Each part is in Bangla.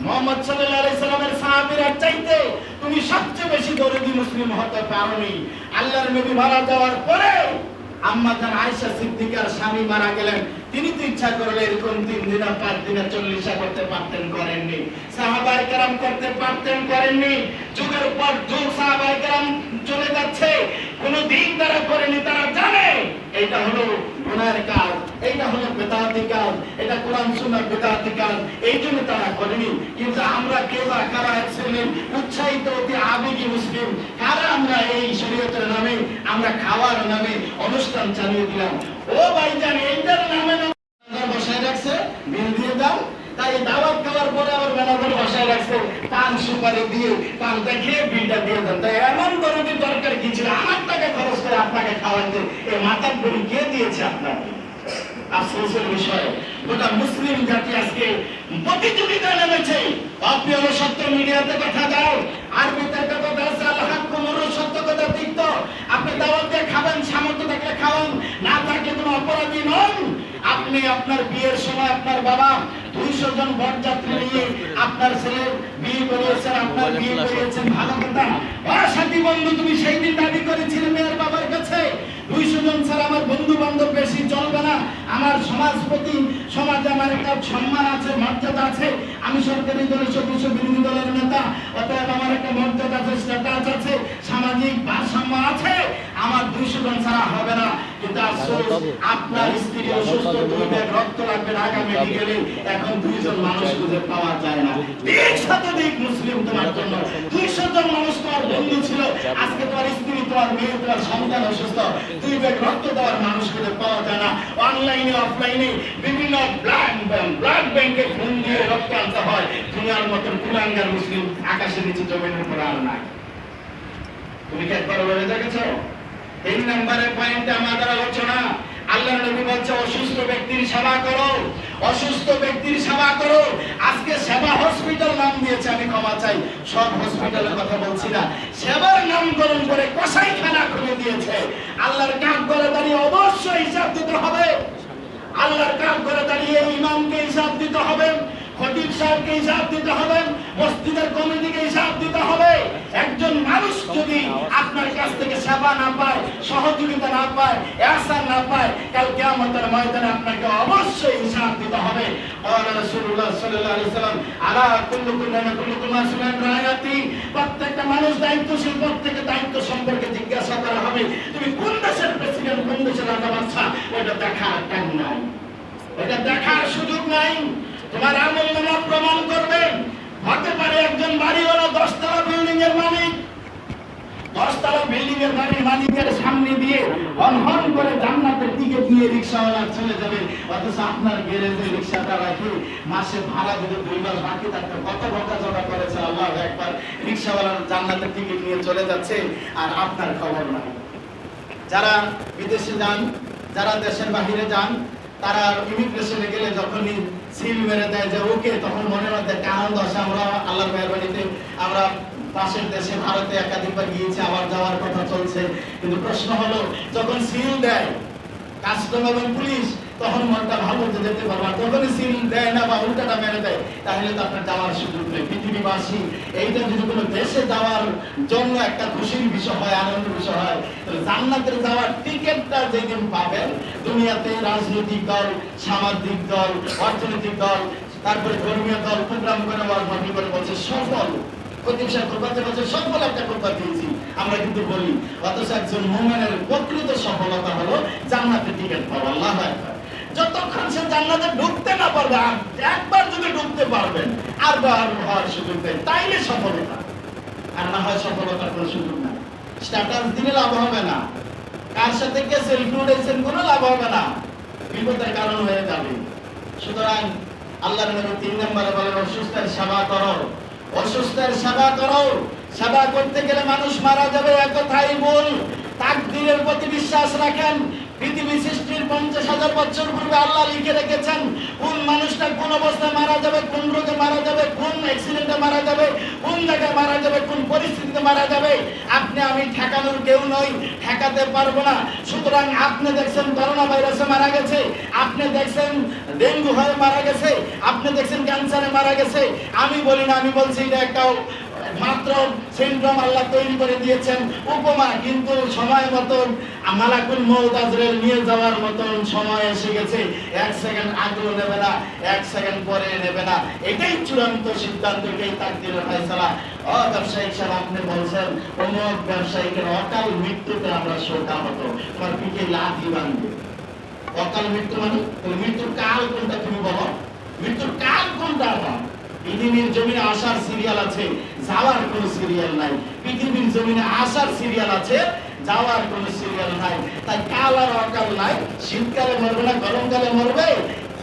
মুহাম্মদ সাল্লাল্লাহু আলাইহি সাল্লামের সাহাবীরা চাইতে তুমি সবচেয়ে বেশি দরদি মুসলিম হতে পারোনি। আল্লাহর নবী মারা যাওয়ার পরে আম্মা জান আয়েশা সিদ্দিকার স্বামী মারা গেলেন, তিনি তো ইচ্ছা করলে এরকম 3 দিন আর 5 দিনে 40 করতে পারতেন, করেননি। সাহাবায়ে কেরাম করতে পারতেন, করেননি। যুগের পর যুগ সাহাবায়ে কেরাম চলে যাচ্ছে, কোন দিন তারা করেনি। তারা জানে এটা হলো গুনাহের কাজ, এটা হলো বিদআতি কাজ, এটা কোরআন সুন্নাহর বিদআতি কাজ, এই জন্য তারা করেনি। কিন্তু আমরা কেউ কারা ছিলেন উৎসাহিত অতি আবেগী মুসলিম, কারা আমরা এই শরীয়তের নামে আমরা খাওয়ার নামে অনুষ্ঠান চালিয়ে দিলাম। ও ভাইজান, এইটার নামে বসায় রাখছে বিল দিয়ে দাও, তাই দাওয়াত খাওয়ার পরে আবার ম্যানেজার বসায় রাখছে পান সুপারি দিয়ে, পান দেখিয়ে বিলটা দিয়ে দেন। তাই এমন দরদের দরকার কি ছিল আমার টাকা খরচ করে আপনাকে খাওয়াতে? এই মাথার বড়ি কে দিয়েছে আপনাকে? আফসোসের বিষয়, গোটা মুসলিম জাতি আজকে প্রতিযোগিতায় নেমেছে। আপনি হলো সত্য মিডিয়াতে কথা দাও, আরবিতে একটা কথা আছে, আল হাক্কু মুরু, সত্য কথা তিক্ত। আপনি দাওয়াত দিয়ে খাবেন, সামর্থ্য থাকলে খাওয়ান, না থাকলে কোনো অপরাধী নন। আপনি আপনার বিয়ের সময় আপনার বাবা 200 জন বরযাত্রী নিয়ে আপনার ছেলের বিয়ে করিয়েছেন, আপনার বিয়ে করিয়েছেন, ভালো কথা। সাথী বন্ধু, তুমি সেই দিন দাবি করেছিলে মেয়ের বাবার কাছে 200 জন ছাড়া আমার বন্ধু বান্ধব বেশি চলবে না, আমার সমাজপতি সমাজে আমার একটা সম্মান আছে, মর্যাদা আছে, আমি সরকারি দলের সদস্য, বিরোধী দলের নেতা, অতএব আমার একটা মর্যাদা আছে, স্ট্যাটাস আছে, সামাজিক ভারসাম্য আছে, আমার 200 জন ছাড়া হবে না। কিন্তু আফসোস, আপনার স্ত্রী অসুস্থ, 2 ব্যাগ রক্ত লাগবে ঢাকা মেডিকেলে, এখন 2 জন মানুষ খুঁজে পাওয়া যায় না। দিক সাথে দিক মুসলিম তোমার জন্য 200 জন মানুষ তোমার বন্ধু ছিল, আজকে তোমার স্ত্রী, তোমার মেয়ে, তোমার সন্তান অসুস্থ, 2 ব্যাগ রক্ত দেওয়ার মানুষ খুঁজে পাওয়া যায় না। অনলাইনে অফলাইনে বিভিন্ন ব্লাড ব্যাংকে ফোন দিয়ে রক্ত আনতে হয়। দুনিয়ার মতন কুলাঙ্গার মুসলিম আকাশের নিচে জমিনের উপর আর নাই। তুমি কি একবার বলে দেখেছো? 3 নম্বরের পয়েন্টে আমাদের আলোচনা, আল্লাহর নবী বলছে অসুস্থ ব্যক্তির সেবা করো, অসুস্থ ব্যক্তির সেবা করো। আজকে সেবা হসপিটাল নাম দিয়েছে, আমি ক্ষমা চাই, সব হসপিটালের কথা বলছি না, সেবার নামকরণ করে কসাইখানা খুলে দিয়েছে। আল্লাহর কাজ করে দাঁড়িয়ে অবশ্যই হিসাব দিতে হবে, আল্লাহর কাজ করে দাঁড়িয়ে ইমামকে হিসাব দিতে হবে, খতিব সাহেবকে হিসাব দিতে হবে, মসজিদের কমিটিকে হিসাব দিতে হবে। একজন মানুষ যদি আপনার কাছ থেকে সেবা না পায়, সহযোগিতা না পায়, ihsan না পায়, কাল কিয়ামতের ময়দানে আপনাকে অবশ্যই হিসাব দিতে হবে। আর রাসূলুল্লাহ সাল্লাল্লাহু আলাইহি ওয়াসাল্লাম, আলা কুল্লুকুম মাসউলুন রায়াতি, প্রত্যেকটা মানুষ দায়িত্বশীল, প্রত্যেকটা দায়িত্ব সম্পর্কে জিজ্ঞাসা করা হবে। তুমি কোন দেশের প্রেসিডেন্ট, কোন দেশের রাজা বাদশা, ওটা দেখার টাইম নাই, ওটা দেখার সুযোগ নাই। তোমার আমলনামা প্রমাণ করবে। হতে পারে একজন বাড়িওয়ালা 10 তলা বিল্ডিং এর মালিক, 10 তলা বিল্ডিং এর বাড়ির মালিকের সামনে দিয়ে হন করে জান্নাতের দিকে দিয়ে রিকশাওয়ালা চলে যাবে, অথচ আপনার গ্যারেজে রিকশাটা রাখে মাসে ভাড়া দিতে 2 মাস বাকি থাকতে কত বকাঝকা করেছে আল্লাহু আকবার। রিকশাওয়ালা জান্নাতের দিকে নিয়ে চলে যাচ্ছে আর আপনার খবর নাই। যারা বিদেশে যান, যারা দেশের বাইরে যান, তারা ইমিগ্রেশনে গেলে যখনই সিল মেরে দেয় যে ওকে, তখন মনের মধ্যে একটা আনন্দ আসে। আমরা আল্লাহর মেহরবানিতে আমরা পাশের দেশে ভারতে একাধিকবার গিয়েছি, আবার যাওয়ার কথা চলছে। কিন্তু প্রশ্ন হলো, যখন সিল দেয় কাস্টম এবং পুলিশ, তখন মনটা ভালো যে যেতে পারবো, যখনই সিল দেয় না বা উল্টাটা মেরে দেয়, তাহলে তো আপনার যাওয়ার সুযোগ নেই। পৃথিবীবাসী এইটা যদি কোনো দেশে যাওয়ার জন্য একটা খুশির বিষয় হয়, আনন্দের বিষয় হয়, তাহলে জান্নাতের যাওয়ার টিকিটটা যেদিন পাবেন, দুনিয়াতে রাজনৈতিক দল, সামাজিক দল, অর্থনৈতিক দল, তারপরে ধর্মীয় দল প্রোগ্রাম করে ওয়াজ করে বলছে সফল, সফল একটা কথা দিয়েছি আমরা কিন্তু বলি, অথচ একজন মুমিনের প্রকৃত সফলতা হলো জান্নাতের টিকিট পাওয়া। আল্লাহু আকবার। যতক্ষণ সে জান্নাতে ঢুকতে না পারবে, একবার যদি ঢুকতে পারবেন আর বার হওয়ার সুযোগ দেয়, তাইলে সফলতা, আর না হয় সফলতার কোনো সুযোগ নাই। স্ট্যাটাস দিলে লাভ হবে না, কার সাথে কে সেলফি উঠেছেন কোনো লাভ হবে না, বিপদের কারণ হয়ে যাবে। সুতরাং আল্লাহর নবী 3 নম্বরে বলেন অসুস্থের সেবা করো, অসুস্থের সেবা করো। সেবা করতে গেলে মানুষ মারা যাবে, একথাই ভুল। তাকদীরের প্রতি বিশ্বাস রাখেন। পৃথিবী সৃষ্টির 50,000 বছর পূর্বে আল্লাহ লিখে রেখেছেন কোন মানুষটা কোন অবস্থায় মারা যাবে, কোন রোগে মারা যাবে, কোন অ্যাক্সিডেন্টে মারা যাবে, কোন জায়গায় মারা যাবে, কোন পরিস্থিতিতে মারা যাবে, আপনি আমি ঠেকানোর কেউ নই, ঠেকাতে পারবো না। সুতরাং আপনি দেখছেন করোনা ভাইরাসে মারা গেছে, আপনি দেখছেন ডেঙ্গু হয়ে মারা গেছে, আপনি দেখছেন ক্যান্সারে মারা গেছে। আমি বলি না, আমি বলছি এটা একটা মাত্র সিনড্রোম আল্লাহ তৈরি করে দিয়েছেন, উপমা। কিন্তু সময় মতন মালাকুল মউত আজরাইল নিয়ে যাওয়ার মতন সময় এসে গেছে। 1 সেকেন্ড আগেও নেবে না, 1 সেকেন্ড পরে নেবে না। এটাই চূড়ান্ত সিদ্ধান্ত, এটাই তাকদীরের ফয়সালা। ব্যবসায়িক সাহেব, আপনি বলছেন অমুক ব্যবসায়িকের অকাল মৃত্যুতে আমরা শোকাহত, তোমার পিঠে লাথি বাঁধবে। অকাল মৃত্যু মানে মৃত্যুর কাল কোনটা তুমি বলো, মৃত্যুর কাল কোনটা? পৃথিবীর জমিনে আসার সিরিয়াল আছে, যাওয়ার কোনো সিরিয়াল নাই। পৃথিবীর জমিনে আসার সিরিয়াল আছে, যাওয়ার কোনো সিরিয়াল নাই। তাই কাল আর অকাল নাই। শীতকালে মরবে না, গরমকালে মরবে।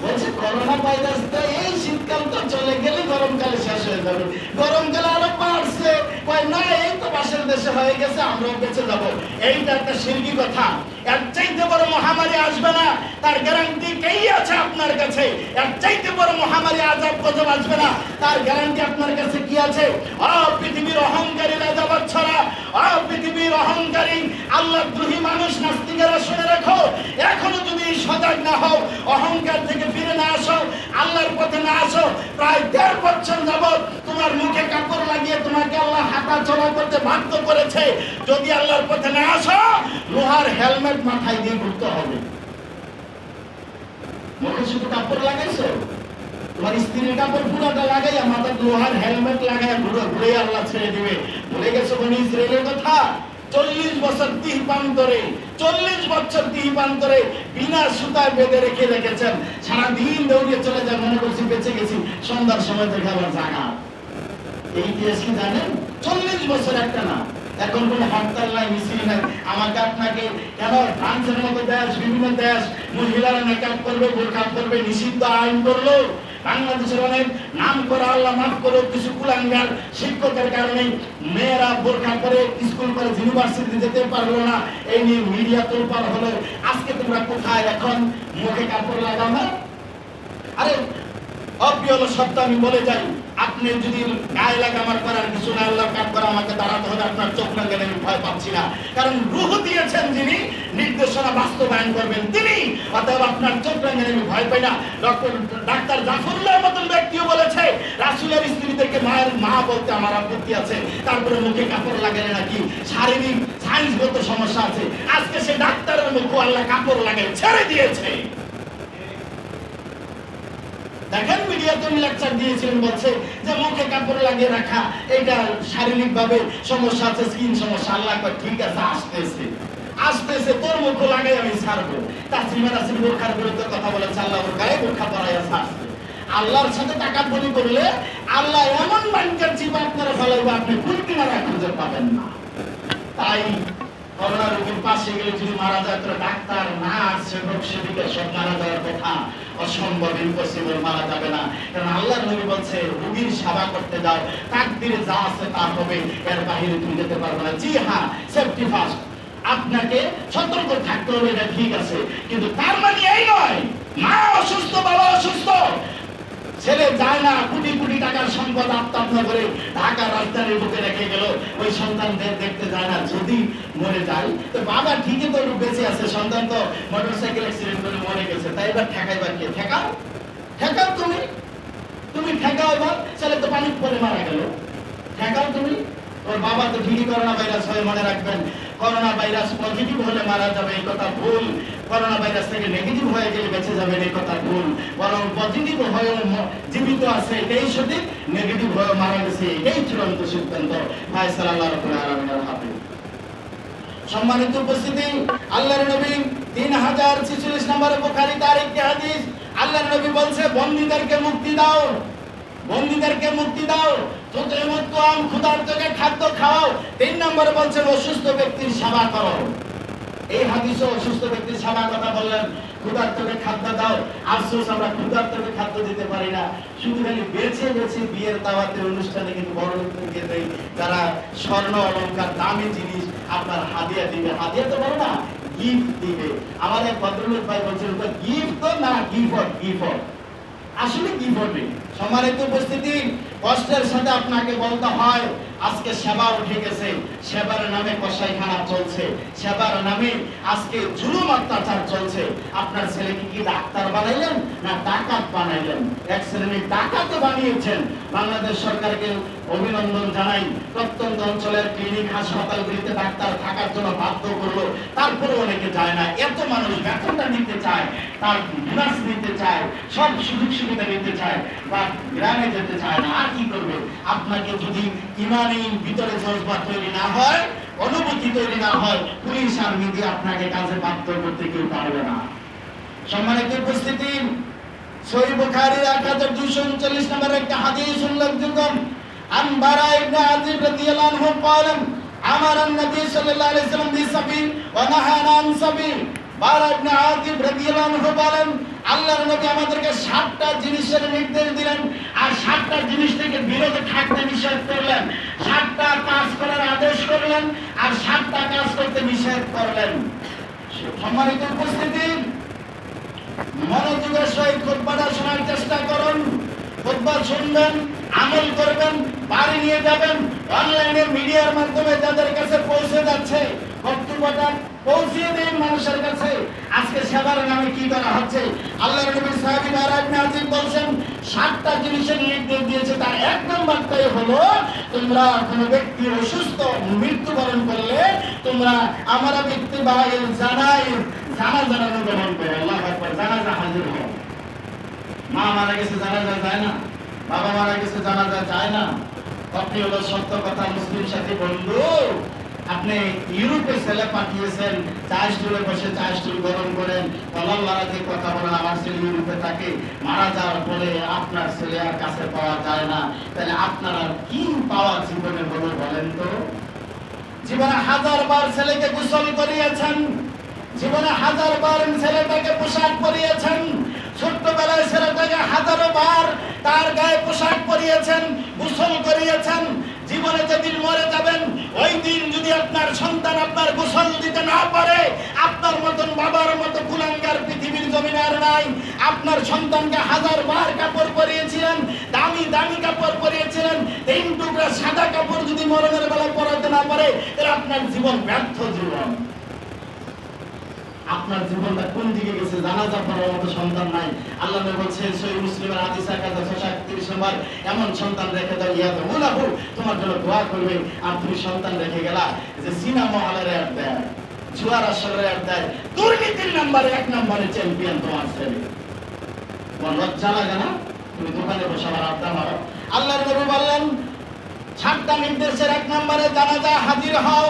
বলছে করোনা ভাইরাসটা এই শীতকাল তো চলে গেলে গরমকালে শেষ হয়ে যাবে, গরমকালে আরো বাড়ছে। কয় না, এই তো পাশের দেশে হয়ে গেছে, আমরাও বেঁচে যাবো। এইটা একটা শিরকি কথা। এর চাইতে বড় মহামারী আসবে না, তার গ্যারান্টি কেই আছে আপনার কাছে? এর চাইতে বড় মহামারী আযাব গজব আসবে না, তার গ্যারান্টি আপনার কাছে কি আছে? পৃথিবীর অহংকারী রাজা বাচ্চারা, পৃথিবীর অহংকারী আল্লাহদ্রোহী মানুষ, নাস্তিকেরা, শুনে রাখো, এখনো যদি সজাগ না হও, অহংকার থেকে ফিরে না আসো, আল্লাহর পথে না আসো, প্রায় 1.5 বছর যাবত তোমার মুখে কাপড় লাগিয়ে তোমাকে আল্লাহ হাঁটা চলা করতে বাধ্য করেছে। যদি আল্লাহর পথে না আসো, লোহার হেলমেট মাথায় দিয়ে ঘুরতে হবে। মুখে শুধু কাপড় লাগাইছো, তোমার স্ত্রীর কাপড় পুরোটা লাগাইয়া মাথায় লোহার হেলমেট লাগাইয়া ঘুরে আল্লাহ ছেড়ে দিবে। ভুলে গেছো বনি ইসরায়েলের কথা? 40 বছর তিহপান্তরে, 40 বছর তিহপান্তরে বিনা সুতায় বেঁধে রেখে রেখেছেন। সারাদিন দৌড়িয়ে চলে যায়, মনে করছি বেঁচে গেছি, সন্ধ্যার সময় দেখে আবার জাগা। এই ইতিহাস কি জানেন? 40 বছর একটা না। এখন কোনো হরতাল নাই, মিছিল নাই। আমাকে আপনাকে কেন ফ্রান্সের মতো দেশ, বিভিন্ন দেশ মহিলারা মেকআপ করবে, বোরকা করবে, নিষিদ্ধ আইন করলো। বাংলাদেশের অনেক নাম করা, আল্লাহ মাফ করো, কিছু কুলাঙ্গার শিক্ষকের কারণে মেয়েরা বোরকা করে স্কুল করে ইউনিভার্সিটিতে যেতে পারলো না। এই নিয়ে মিডিয়া তোলপাড় হলো। আজকে তোমরা কোথায়? এখন মুখে কাপড় লাগাও না? আরে অপ্রিয় সত্য আমি বলে যাই, আপনি যদি গায়ে লাগামার করার কিছু না, আল্লাহর কাজ করা, আমাকে দাঁড়াতে হবে। আপনার চোখ না গেলে আমি ভয় পাচ্ছি না, কারণ রূহ দিয়েছেন যিনি, নির্দেশনা বাস্তবায়ন করবেন তিনি। অতএব আপনার চোখ না গেলে আমি ভয় পাই না। ডাক্তার জাফরুল্লাহর মতন ব্যক্তিও বলেছে, রাসূলের স্ত্রীদেরকে মায়ের মা বলতে আমার আপত্তি আছে, তারপরে মুখে কাপড় লাগালে নাকি শারীরিক সায়েন্সগত সমস্যা আছে। আজকে সে ডাক্তারের মুখে আল্লাহ কাপড় লাগাই ছেড়ে দিয়েছে। দেখেন মিডিয়াতে লেকচার দিয়েছিলেন, বলছে যে মুখে কাপড় লাগিয়ে রাখা এটা শারীরিক ভাবে সমস্যা আছে, স্কিন সমস্যা। আল্লাহ কয় ঠিক আছে, আসতেছে আসতেছে, তোর মুখ লাগাই আমি ছাড়বো। তাসলিমা নাসরিন বোরখার বিরুদ্ধে কথা বলেছে, আল্লাহ ওর গায়ে বোরখা পরাইয়া ছাড়ছে। আল্লাহর সাথে টাকা বলি করলে আল্লাহ এমন বাঞ্চার জীব আপনারা ফলাইবে, আপনি কুল কিনারা খুঁজে পাবেন না। তাই করোনা রোগীর পাশে গেলে যদি মারা যায়, তো ডাক্তার, নার্স, সেবক, সেবিকা সব মারা যাওয়ার কথা। অসম্ভব, ইম্পসিবল, মারা যাবে না। কারণ আল্লাহর নবী বলছে, রোগীর সেবা করতে যাও, তাকদীরে যা আছে তা হবে, এর বাইরে তুমি যেতে পারবে না। জি হ্যাঁ, সেফটি ফার্স্ট। আপনাকে সতর্ক থাকতে হবে, এটা ঠিক আছে, কিন্তু তার মানে এই নয় মা অসুস্থ, বাবা অসুস্থ, ছেলে যায় না, কোটি কোটি টাকার সম্পদ আত্মহত্যা করে ঢাকা রাজধানীর বুকে রেখে গেল, ওই সন্তানদের দেখতে যায় না। যদি মরে যায় তো বাবা ঠিকই তো বেঁচে আছে, সন্তান তো মোটরসাইকেল অ্যাক্সিডেন্ট করে মরে গেছে, তাই এবার ঠেকাইবা কে? ঠেকাও, ঠেকাও তুমি ঠেকাও। এবার ছেলে তো পানি পরে মারা গেল, ঠেকাও তুমি। ওর বাবা তো ঠিকই করোনা ভাইরাস হয়ে, মনে রাখবেন, করোনা ভাইরাস পজিটিভ হলে মারা যাবে এই কথা ভুল, করোনা ভাইরাস থেকে নেগেটিভ হয়ে গেলে বেঁচে যাবেন এই কথা ভুল। বরং পজিটিভ হয়ে জীবিত আছে এটাই সঠিক, নেগেটিভ হয়ে মারা গেছে এটাই চূড়ান্ত সিদ্ধান্ত। ফায়সালা আল্লাহ রাব্বুল আলামিনের হাতে। সম্মানিত উপস্থিতি, আল্লাহর নবী 3046 নম্বরে বুখারী তারিখে হাদিস, আল্লাহর নবী বলছে, বন্দীদেরকে মুক্তি দাও, বন্দীদেরকে মুক্তি দাও। ক্ষুধার্তকে খাদ্য খাওয়াও। 3 নম্বরে বলছেন, অসুস্থ ব্যক্তির সেবা করো। এই হাদিসে অসুস্থ ব্যক্তির সেবার কথা বললেন, ক্ষুধার্তকে খাদ্য দাও। আফসোস, আমরা ক্ষুধার্তকে খাদ্য দিতে পারি না, শুধু খালি বেছে বেছে বিয়ের দাওয়াতের অনুষ্ঠানে কিন্তু বড় লোকদেরকে দেই, যারা স্বর্ণ অলংকার দামি জিনিস আপনার হাদিয়া দিবে। হাদিয়া তো বলো না, গিফট দিবে। আমাদের ভদ্রলোক ভাই বলছেন, গিফট তো না, গিফট আসলে গিফট সম্মানিত উপস্থিতি, কষ্টের সাথে আপনাকে বলতে হয় আজকে সেবা উঠে গেছে, সেবার নামে কসাইখানা চলছে, সেবার নামে আজকে জুলুম অত্যাচার চলছে। আপনার ছেলেকে কি ডাক্তার বানাইলেন না ডাকাত বানাইলেন? এক শ্রেণীর ডাকাত বানিয়েছেন। বাংলাদেশ সরকারকে অভিনন্দন জানাই, প্রত্যন্ত অঞ্চলের ক্লিনিক হাসপাতালগুলিতে ডাক্তার থাকার জন্য বাধ্য করলো, তারপরে অনেকে যায় না। এত মানুষ বেতনটা নিতে চায়, তার বোনাস নিতে চায়, সব সুযোগ সুবিধা নিতে চায়, বা গ্রামে যেতে চায় না। আর কি করবে? আপনাকে যদি ইমানি ভিতরে জজবা তৈরি না হয়, অনুভূতি তৈরি না হয়, পুলিশ আর্মি দিয়ে আপনাকে কাজে বাধ্য করতে কেউ পারবে না। সম্মানিত উপস্থিতি, সহিহ বুখারীর 1239 নম্বর একটা হাদিস উল্লেখযোগ্য। আন বারা ইবনে আযিব রাদিয়াল্লাহু আনহু قال امر النبي صلى الله عليه وسلم بالصبي ونهى عن صبي। বারা ইবনে আযিব রাদিয়াল্লাহু আনহু বলেন, আল্লাহর নবী আমাদেরকে 7টা জিনিসের নির্দেশ দিলেন আর 7টা জিনিস থেকে বিরত থাকতে নিষেধ করলেন। 7টা কাজ করার আদেশ করলেন আর 7টা কাজ করতে নিষেধ করলেন। সম্মানিত উপস্থিতি, মনোযোগের সহিত খুতবাটা শোনার চেষ্টা করুন। খুতবা শুনবেন, আমল করবেন, বাড়ি নিয়ে যাবেন, অনলাইনে মিডিয়ার মাধ্যমে যাদের কাছে পৌঁছে যাচ্ছে বক্তব্যটা পৌঁছে দেন মানুষের কাছে। আজকে সেবার নামে কি করা হচ্ছে? আল্লাহর নবী সাহাবী বারা ইবনে আযিব বলেন 7টা জিনিসের নির্দেশ দিয়েছে, তার 1 নম্বরটাই হলো তোমরা কোনো ব্যক্তি অসুস্থ মৃত্যুবরণ করলে তোমরা আমরা ব্যক্তি ভাইয়ের জানাজা অনুগমন করো। আল্লাহু আকবার। জানাজা হাজির হও। মা মারা গেছে জানাজা যায় না, বাবা মারা গেছে জানাজা যায় না। আপনি হলো সত্য কথা মুসলিম সাথী বন্ধু, আপনি ইউরোপে ছেলে পাঠিয়েছেন, চা স্টুলে বসে চা স্টুল গরম করেন, কলার লড়াতে কথা বলেন, আমার ছেলে ইউরোপে থাকে, মারা যাওয়ার পরে আপনার ছেলে আর কাছে পাওয়া যায় না, তাহলে আপনার আর কি পাওয়া জীবনে হলো বলেন তো? জীবনে 1000 বার ছেলেকে গোসল করিয়েছেন, জীবনে 1000 বার ছেলেটাকে পোশাক পরিয়েছেন, ছোট্টবেলায় ছেলেটাকে 1000 বার তার গায়ে পোশাক পরিয়েছেন, গোসল করিয়েছেন। জীবনে যেদিন মরে যাবেন ওই দিন যদি আপনার সন্তান আপনার গোসল দিতে না পারে, আপনার মতন বাবার মতো কুলাঙ্গার পৃথিবীর জমিনে আর নাই। আপনার সন্তানকে 1000 বার কাপড় পরিয়েছিলেন, দামি দামি কাপড় পরিয়েছিলেন, 3 টুকরা সাদা কাপড় যদি মরণের বেলায় পরাতে না পারে, তাহলে আপনার জীবন ব্যর্থ জীবন। আপনার জীবনটা কোন দিকে গেছে? জানাজা পড়ার মতো সন্তান নাই। আল্লাহ নবী বলেছেন সহিহ মুসলিমের হাদিস 1636 নম্বর, এমন সন্তান রেখে দাও ইয়াদুলাহু, তোমার জন্য দোয়া করবে। আর তুমি সন্তান রেখে গেলা যে সিনেমা হলের অ্যাড দেয়, জুয়ার আসরের অ্যাড দেয়, দুর্নীতির নাম্বারে 1 নম্বরে চ্যাম্পিয়ন তোমার ছেলে। তোমার লজ্জা লাগে না? তুমি দোকানে বসে আবার আড্ডা মারো। আল্লাহর নবী বললেন 7টা নির্দেশের 1 নম্বরে জানাজা হাজির হও।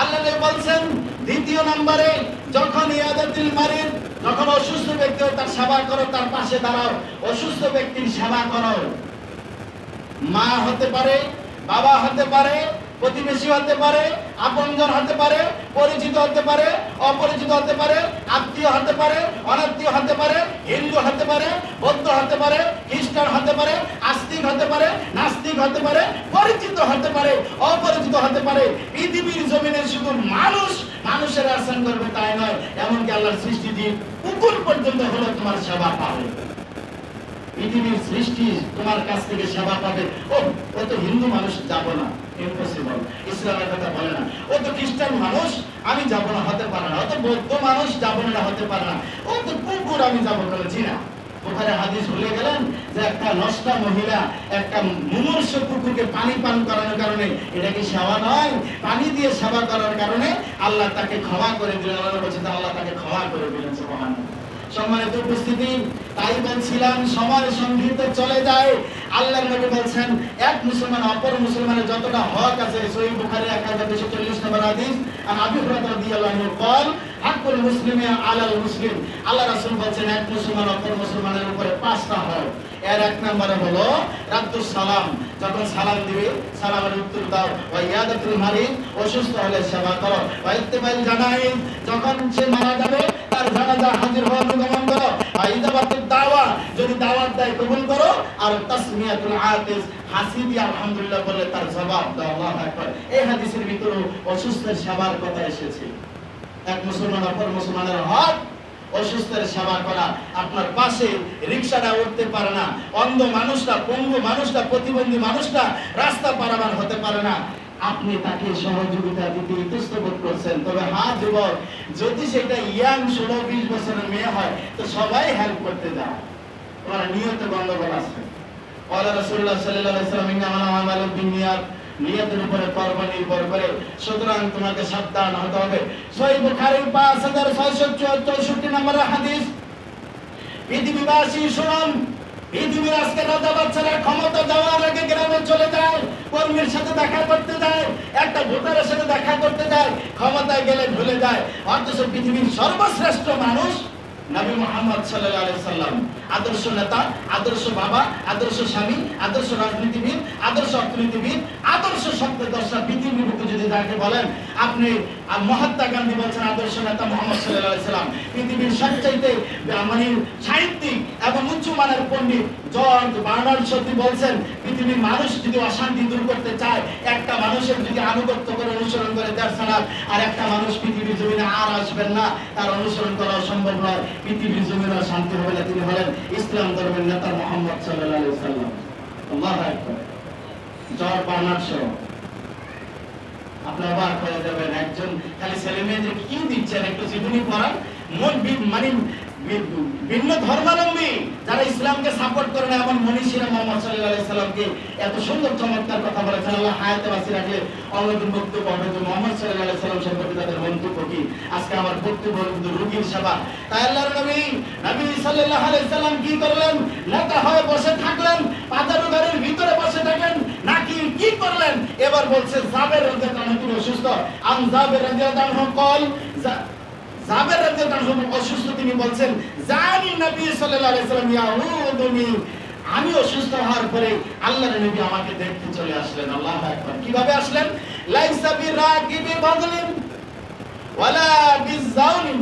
আল্লাহ নবী বলেন দ্বিতীয় নম্বরে যখন ইয়াদাতুল মারিদ, যখন অসুস্থ ব্যক্তি তার সেবা করো, তার পাশে দাঁড়াও, অসুস্থ ব্যক্তির সেবা করো। মা হতে পারে, বাবা হতে পারে, প্রতিবেশী হতে পারে, আপনজন হতে পারে, পরিচিত হতে পারে, অপরিচিত হতে পারে, আত্মীয় হতে পারে, অনাত্মীয় হতে পারে, হিন্দু হতে পারে, বৌদ্ধ হতে পারে, খ্রিস্টান হতে পারে, আস্তিক হতে পারে, নাস্তিক হতে পারে, পরিচিত হতে পারে, অপরিচিত হতে পারে। পৃথিবীর জমিনে শুধু মানুষের আশ্রয় করবে তাই নয়, এমনকি আল্লাহর সৃষ্টি জীব কুকুর পর্যন্ত হলো তোমার সেবা পাবে। পৃথিবীর সৃষ্টি তোমার কাছ থেকে সেবা পাবে। ও তো হিন্দু মানুষ, যাব না, ইম্পসিবল। ইসলামের কথা বলে না। ও তো খ্রিস্টান মানুষ, আমি যাব না, হতে পারে না। ও তো বৌদ্ধ মানুষ, যাব না, হতে পারে না। ও তো কুকুর, আমি যাব বলেছি না। ওখানে হাদিস ভুলে গেলেন যে একটা নষ্টা মহিলা একটা মুমূর্ষু কুকুরকে পানি পান করানোর কারণে, এটা কি সেবা নয়? পানি দিয়ে সেবা করার কারণে আল্লাহ তাকে ক্ষমা করে দিলেন। আল্লাহ বলছেন আল্লাহ তাকে ক্ষমা করে দিলেন। সুবহানাল্লাহ। সম্মানিত উপস্থিতি, তাই বলছিলাম সময় সংগীত চলে যায়। আল্লাহর নবী বলেন এক মুসলমান অপর মুসলমানের যতটা হক আছে। সহিহ বুখারী 1240 নম্বর হাদিস। আর আবু হুরায়রা রাদিয়াল্লাহু আনহু বলেন হাক্কুল মুসলিমি আলাল মুসলিম। আল্লাহ রাসূল বলেন এক মুসলমান অপর মুসলমানের উপরে 5টা হক। এর 1 নম্বরে হলো রাদ্দুস সালাম, যখন সালাম দিবে সালামের উত্তর দাও। ওয়া ইয়াদাতুল মারিদ, অসুস্থ হলে সেবা করো। ওয়া ইত্তিবাল জানাইজ, যখন সে মারা যাবে তার জানাজা হাজির হওয়ার অনুগমন করো। ওয়া ইজাবাতুদ দাওয়া, যদি দাওয়াত দেয় কবুল করো। আর তাসমিয়াতুল আতিস, হাসি দিয়ে আলহামদুলিল্লাহ বলে তার জবাব দাও। আল্লাহু আকবার। এই হাদিসের ভিতরে অসুস্থের সেবার কথা এসেছে। এক মুসলমান অপর মুসলমানের হক অসুস্থের সেবা করা, আপনার পাশে রিকশাটা উঠতে পারে না, অন্ধ মানুষটা, পঙ্গু মানুষটা, প্রতিবন্ধী মানুষটা রাস্তা পারাবার হতে পারে না, আপনি তাকে সহযোগিতা দিতে ইতস্তত করছেন। তবে হ্যাঁ যুবক, যদি সেটা ইয়াং 16-20 বছরের মেয়ে হয় তো সবাই হেল্প করতে যায়, তোমার নিয়তে গন্ডগোল আছে। ওয়ালা রাসূলুল্লাহ সাল্লাল্লাহু আলাইহি ওয়াসাল্লাম ইন্নামা আমালু বিন্নিয়াত, নিয়তের উপরে কর্ম নির্ভর করে, সুতরাং তোমাকে সাবধান হতে হবে। সহিহ বুখারীর 5664 নম্বরের হাদিস, পৃথিবীবাসী শুনুন, পৃথিবীর আজকে রাজা বাচ্চারা ক্ষমতা দেওয়ার আগে গ্রামে চলে যায়, কর্মীর সাথে দেখা করতে যায়, একটা ভোটারের সাথে দেখা করতে যায়, ক্ষমতায় গেলে ভুলে যায়। অথচ পৃথিবীর সর্বশ্রেষ্ঠ মানুষ নবী মুহাম্মদ সাল্লাল্লাহু আলাইহি সাল্লাম, আদর্শ নেতা, আদর্শ বাবা, আদর্শ স্বামী, আদর্শ রাজনীতিবিদ, আদর্শ অর্থনীতিবিদ, আদর্শ শব্দদর্শা পৃথিবীর বুকে যদি যাকে বলেন, আপনি মহাত্মা গান্ধী বলছেন আদর্শ নেতা মুহাম্মদ সাল্লাল্লাহু আলাইহি সাল্লাম। পৃথিবীর সবচাইতে মানে সাহিত্যিক এবং উচ্চমানের পণ্ডিত জর্জ বার্নার্ড শো বলছেন, পৃথিবীর মানুষ যদি অশান্তি দূর করতে চায়, একটা মানুষের যদি আনুগত্য করে অনুসরণ করে দেশ চালাক, আর একটা মানুষ পৃথিবীর জমিনে আর আসবেন না, তার অনুসরণ করা সম্ভব নয়, পৃথিবীর জমিনে শান্তি হবে না। তিনি হলেন ইসলাম ধর্মের নেতা মুহাম্মদ সাল্লাল্লাহু আলাইহি সাল্লাম। আল্লাহু আকবার। জর্জ বার্নার্ড শো, আপনারা অবাক হয়ে যাবেন, একজন খালি ছেলে মেয়েদের কি দিচ্ছেন, একটু জীবনী পড়ান, মন মানে ভিন্ন ধর্মাবলম্বী যারা ইসলামকে সাপোর্ট করে না এমন মনীষীরা মুহাম্মদ সাল্লাল্লাহু আলাইহি সাল্লামকে এত সুন্দর চমৎকার কথা বলেছেন। আল্লাহ হায়াতে বাঁচিয়ে রাখলে অন্যদিন বক্তব্য হবে যে মুহাম্মদ সাল্লাল্লাহু আলাইহি সাল্লাম সম্পর্কে তাদের মন্তব্য কি। আজকে আমার বক্তব্য কিন্তু রোগীর সেবা। তাই আল্লাহর নবী সাল্লাল্লাহু আলাইহি সাল্লাম কি করলেন? নেতা হয়ে বসে থাকলেন, পাতারু ঘরের ভিতরে বসে থাকেন নাকি কি করলেন? এবার বলছে জাবের রাদিয়াল্লাহু আনহু অসুস্থ। জাবের রাদিয়াল্লাহু আনহু কল জাবের রাদিয়াল্লাহু আনহু অসুস্থ, তিনি বলছেন জানি নবী সাল্লাল্লাহু আলাইহি সাল্লাম ইয়াউদুনি, আমি অসুস্থ হওয়ার পরে আল্লাহর নবী আমাকে দেখতে চলে আসলেন। আল্লাহু আকবার। কিভাবে আসলেন? লাইসা বিরাকিবি বাদলিন ওয়ালা বিজাউনিন,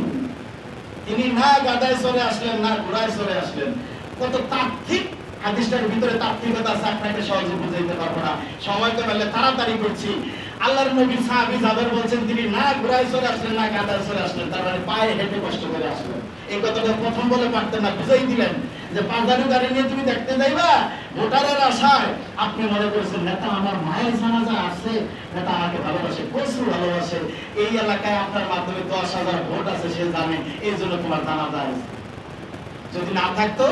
তিনি না গাদায় চলে আসলেন না ঘোড়ায় চলে আসলেন। কত তাত্ত্বিক হাদিসটার ভিতরে তাত্ত্বিকতা আছে, আপনাকে সহজে বুঝাইতে পারবো না, সময় তো পেলে তাড়াতাড়ি করছি। আল্লাহর নবী সাহাবী জাবের বলছেন তিনি না ঘোড়ায় চলে আসলেন না গাদায় চলে আসলেন, তার মানে পায়ে হেঁটে কষ্ট করে আসলেন। এই কথাটা প্রথম বলে পারতেন না, বুঝাই দিলেন যে পাঁচদানি গাড়ি নিয়ে তুমি দেখতে যাইবা ভোটারের আশায়। আপনি মনে করছেন নেতা আমার মায়ের জানাজা আছে, নেতা আমাকে ভালোবাসে, প্রচুর ভালোবাসে, এই এলাকায় আপনার মাধ্যমে 10,000 ভোট আছে, সে জানে, এই জন্য তোমার জানাজা আছে। যদি না থাকতো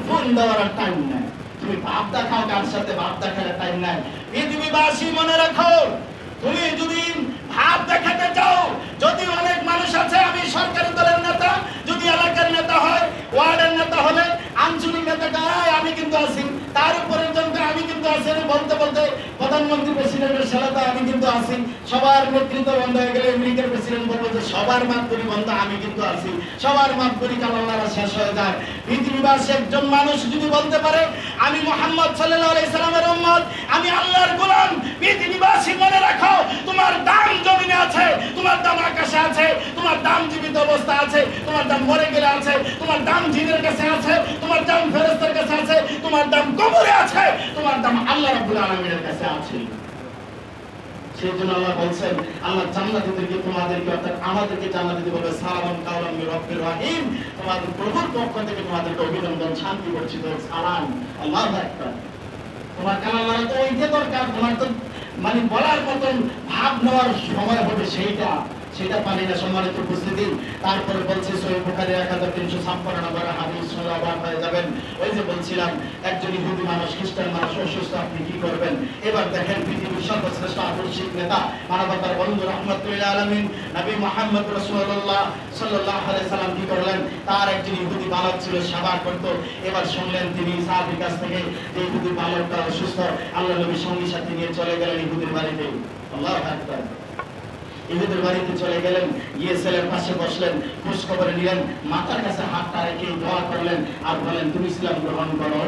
ফোন দেওয়ার টাইম নাই, তুমি ভাব দেখাও কার সাথে, ভাব দেখার টাইম নাই। পৃথিবীবাসী মনে রাখো, তুমি যদি ভাব দেখাতে চাও, যদি অনেক মানুষ আছে, আমি সরকারি দলের নেতা, যদি এলাকার নেতা হয়, ওয়ার্ডের নেতা হলে, আঞ্চলিক নেতা গায় আমি কিন্তু আছি, তার উপরে জনকে আমি কিন্তু আছি, বলতে বলতে প্রধানমন্ত্রী প্রেসিডেন্টের সালাতে আমি কিন্তু আছি, সবার নেতৃত্ব বন্ধ হয়ে গেলে আমেরিকার প্রেসিডেন্ট বলবো যে সবার মাতবরি বন্ধ, আমি কিন্তু আছি, সবার মাতবরি কালাল্লাহরা শেষ হয়ে যায়। পৃথিবীবাসী একজন মানুষ যদি বলতে পারে আমি মুহাম্মদ সাল্লাল্লাহু আলাইহি সাল্লামের উম্মত, আমি আল্লাহর গোলাম, পৃথিবীবাসী মনে রাখো তোমার দাম জমিনে আছে, তোমার দাম আকাশে আছে, তোমার দাম জীবিত অবস্থা আছে, তোমার দাম মরে গেলে আছে, তোমার দাম জিনের কাছে আছে, তোমার দাম ফেরেশতার কাছে আছে, তোমার দাম কবরে আছে, তোমার দাম আল্লাহ রাব্বুল আলামিনের কাছে আছে। সেই জন্য আল্লাহ বলছেন, আল্লাহ জান্নাতীদেরকে তোমাদেরকে অর্থাৎ আমাদেরকে জান্নাতীতে বলবে সালামুন কাওলাম মির রাব্বির রহিম, তোমাদের প্রভুর পক্ষ থেকে তোমাদেরকে অভিনন্দন, শান্তি বর্ষিত সালাম। আল্লাহু আকবার। তোমার কালাল্লাহ তো ওইটা দরকার, তোমার তো মানে বলার মতন ভাব নেওয়ার সময় হবে, সেটা পানি না। সম্মানিত উপস্থিতি, তারপরে বলছে সহিহ বুখারী 1356 নম্বর হাদিস, শুনে অবাক হয়ে যাবেন। ওই যে বলছিলাম একজন ইহুদি মানুষ, খ্রিস্টান মানুষ অসুস্থ, আপনি কি করবেন? এবার দেখেন পৃথিবীর সর্বশ্রেষ্ঠ আদর্শিক নেতা, মানবতার বন্ধু, রাহমাতুল আলামিন নবী মুহাম্মদ রাসূলুল্লাহ সাল্লাল্লাহু আলাইহি সাল্লাম কি করলেন? তার একজন ইহুদি বালক ছিল, সেবা করত। এবার শুনলেন তিনি সাহাবীর কাছ থেকে যে ইহুদি বালকটা অসুস্থ, আল্লাহ নবী সঙ্গী সাথে নিয়ে চলে গেলেন ইহুদির বাড়িতে। আল্লাহু আকবার। ইহুদের বাড়িতে চলে গেলেন, গিয়ে ছেলের পাশে বসলেন, খোঁজ খবর নিলেন, মাথার কাছে হাতটা রেখে দোয়া করলেন আর বলেন তুমি ইসলাম গ্রহণ করো।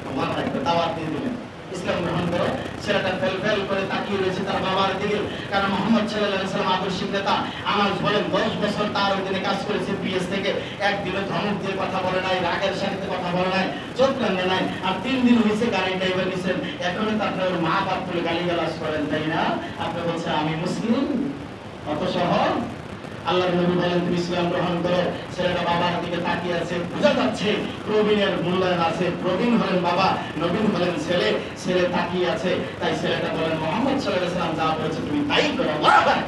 আল্লাহু আকবার। দাওয়াত দিয়ে দিলেন ইসলাম গ্রহণ করো। ছেলেটা ফেল করে তাকিয়ে রয়েছে তার বাবার দিকে, কারণ মুহাম্মদ সাল্লাল্লাহু আলাইহি সাল্লাম আদর্শিক নেতা। আনাস বলেন 10 বছর তার অধীনে কাজ করেছে পিএস থেকে, একদিনও ধমক দিয়ে কথা বলে নাই, রাগের সাথে কথা বলে নাই, চোখ কান্না নাই। আর 3 দিন হয়েছে গাড়ি ড্রাইভার নিছেন, এখনো তো আপনার মা বাপ তুলে গালিগালাজ করেন, তাই না? আপনি বলছেন আমি মুসলিম, অত সহজ? আল্লাহর নবী বলেন তুমি ইসলাম গ্রহণ করো। ছেলেটা বাবার দিকে তাকিয়ে আছে, বোঝা যাচ্ছে প্রবীণের মূল্যায়ন আছে। প্রবীণ হলেন বাবা, নবীন হলেন ছেলে। ছেলে তাকিয়ে আছে, তাই ছেলেটা বলেন মুহাম্মদ সাল্লাল্লাহু আলাইহি ওয়াসাল্লাম যা বলেছে তুমি তাই করো। আল্লাহু আকবার।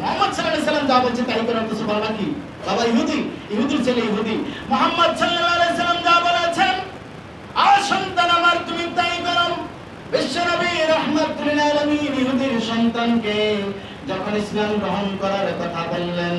মুহাম্মদ সাল্লাল্লাহু আলাইহি ওয়াসাল্লাম যা বলছে তাই করো। তো বাবা কি? বাবা ইহুদি, ইহুদির ছেলে ইহুদি। মুহাম্মদ সাল্লাল্লাহু আলাইহি ওয়াসাল্লাম যা বলেছেন সন্তান আমার তুমি তাই করো। বিশ্বনবী রাহমাতুল লিল আলামিন ইহুদির সন্তানকে যখন ইসলাম গ্রহণ করার কথা বললেন,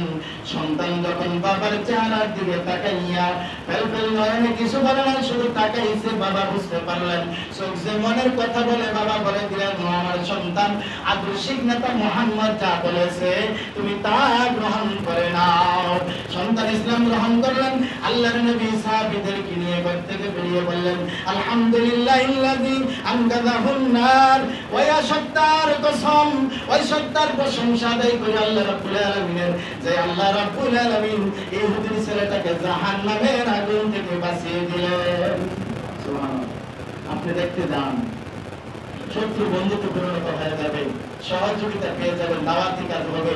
সন্তান যখন বাবার চেহারার দিকে তাকাইয়া ফেলফেল নয়নে কিছু বলে না, শুধু তাকাইছে। বাবা বুঝতে পারলেন চোখ যে মনের কথা বলে। বাবা বলে দিলেন আমার সন্তান আদর্শিক নেতা মুহাম্মদ যা বলেছে তুমি তা গ্রহণ করে নাও। সন্তান ইসলাম গ্রহণ করলেন। আল্লাহর নবী সাহাবীদেরকে নিয়ে ঘর থেকে বেরিয়ে বললেন আলহামদুলিল্লাহিল্লাযী আনকাযাহুন নার। ওয়া সত্তার কসম, ওই সত্তার প্রশংসা আদায় করি আল্লাহ রাব্বুল আলামিনের, যে আল্লাহ রাব্বুল আলামিন এই ইহুদির ছেলেটাকে জাহান্নামের আগুন থেকে বাঁচিয়ে দিলেন। সুবহানাল্লাহ। আপনি দেখতে যান, শত্রু বন্ধুত্ব পরিণত হয়ে যাবে, সহযোগিতা পেয়ে যাবেন, দাওয়াতি কাজ হবে।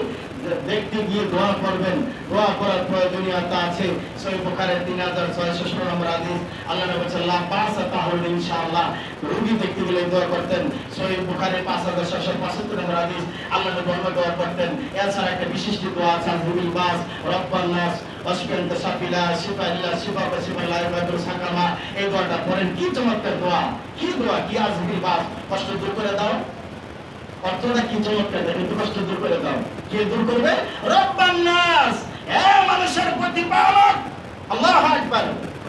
দেখতে গিয়ে দোয়া করবেন, দোয়া করার প্রয়োজনীয়তা আছে। সহিহ বুখারীর 3616 নম্বর হাদিস, আল্লাহ নবী সাল্লাল্লাহু আলাইহি ওয়াসাল্লাম তাহলে ইনশাআল্লাহ রোগী দেখতে গেলে দোয়া করতেন। সহিহ বুখারীর 5675 নম্বর হাদিস, আল্লাহ নবী দোয়া করতেন। এছাড়া একটা বিশিষ্ট দোয়া আছে আযহুবিল বাস রব্বান নাস ওয়াশফিন তাশফিলা শিফা ইল্লা শিফা ওয়া শিফা লা ইয়াদুর সাকামা। এই দোয়াটা পড়েন, কি চমৎকার দোয়া, কি দোয়া, কি আযহুবিল বাস, কষ্ট দূর করে দাও। অর্থটা কি চমৎকার, কিন্তু কষ্ট দূর করে দাও। কে দূর করবে? রব্বান নাস, হে মানুষের প্রতিপালক। আল্লাহু আকবার।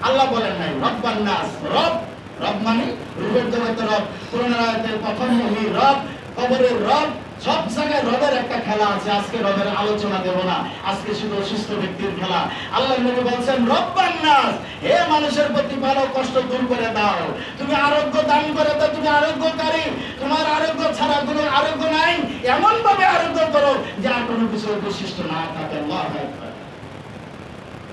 আল্লাহ বলেন নাই রব্বান নাস, রব, রব মানে রূপের জগতের রব। কোরআনের আয়াতের প্রথম মহি রব, কবরের রব। সব জায়গায় রবের একটা খেলা আছে। আজকে রবের আলোচনা দেব না, আজকে শুধু অসুস্থ ব্যক্তির খেলা। আল্লাহ নবী বলছেন রব্বান নাস, হে মানুষের প্রতিপালক কষ্ট দূর করে দাও। তুমি আরোগ্য দান করে দাও, তুমি আরোগ্যকারী। তোমার আরোগ্য ছাড়া কোনো আরোগ্য নাই, এমন ভাবে আরোগ্য করো যে আর কোনো কিছু বৈশিষ্ট্য না থাকে। আল্লাহু আকবার।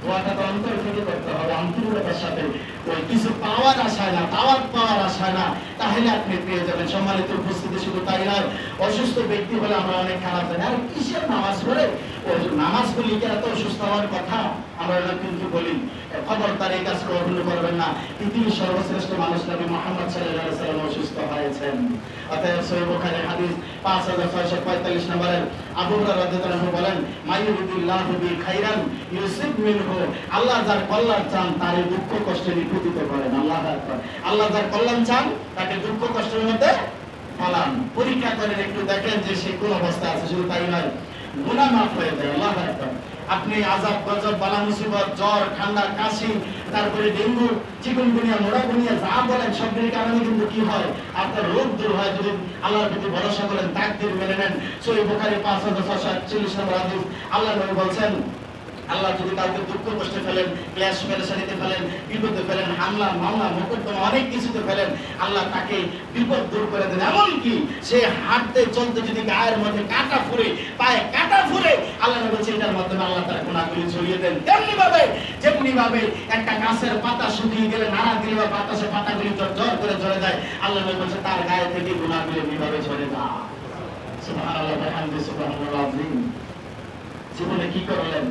দোয়াটা তো অন্তর থেকে করতে হবে, আন্তরিকতার সাথে। ওই কিছু পাওয়ার আশায় না, দাওয়াত পাওয়ার আশায় না, তাহলে আপনি পেয়ে যাবেন। সম্মানিত উপস্থিতি, শুধু তাই নয়, অসুস্থ ব্যক্তি হলে আমরা অনেক খারাপ জানি। আর কিসের নামাজ পড়ে? নামাজ পড়লে কি এত অসুস্থ হওয়ার কথা? আমরা কিন্তু বলি খবরদার এই কাজ কখনো করবেন না। পৃথিবীর সর্বশ্রেষ্ঠ মানুষ নবী মুহাম্মদ সাল্লাল্লাহু আলাইহি ওয়াসাল্লাম অসুস্থ হয়েছেন। অতএব সহিহ বুখারীর হাদিস 5645 নম্বরের আবু হুরায়রা রাদিয়াল্লাহু আনহু বলেন মাইয়ুরিদুল্লাহু বি খাইরান ইউসিব মিনহু। আল্লাহ যার কল্যাণ চান তার দুঃখ কষ্ট নিকুতিত করেন। আল্লাহু আকবার। আল্লাহ যার কল্যাণ চান তাকে দুঃখ কষ্টের মধ্যে ফলান। পরীক্ষা করেন, একটু দেখেন যে সে কোন অবস্থা আছে। শুধু তাই নয়, গুনাহ মাফ হয়ে যায়। আল্লাহু আকবার। আপনি আযাব গজব বালা মুসিবত, জ্বর, ঠান্ডা, কাশি, তারপরে ডেঙ্গু, চিকুনগুনিয়া, মোড়াগুনিয়া যা বলেন সবের কারণে কিন্তু কি হয়? আপনার রোগ দূর হয় যদি আল্লাহর প্রতি ভরসা করেন, তাকদীর মেনে নেন। সহিহ বুখারী 5648 নম্বর হাদিস, আল্লাহ নবী বলেন আল্লাহ যদি কাউকে দুঃখ কষ্টে ফেলেন, ক্লেশ পেরেশানিতে ফেলেন, বিপদে ফেলেন, হামলা মামলা মোকদ্দমা অনেক কিছুতে ফেলেন, আল্লাহ তাকে বিপদ দূর করে দেন। এমনকি সে হাঁটতে চলতে যদি গায়ের মধ্যে কাঁটা ফুরে, পায়ে কাঁটা ফুরে, আল্লাহ বলছে এটার মাধ্যমে আল্লাহ তার গুনাহগুলি ঝরিয়ে দেন। যেমনি ভাবে একটা গাছের পাতা শুকিয়ে গেলে নাড়া দিলে বা বাতাসে পাতাগুলি ঝরঝর করে ঝরে যায়, আল্লাহ বলছে তার গায়ে থেকে গুনাহগুলি এমনিভাবে ঝরে যায়। সুবহানাল্লাহ ওয়া বিহামদিহি সুবহানাল্লাহ আযীম। জীবনে কি করলেন?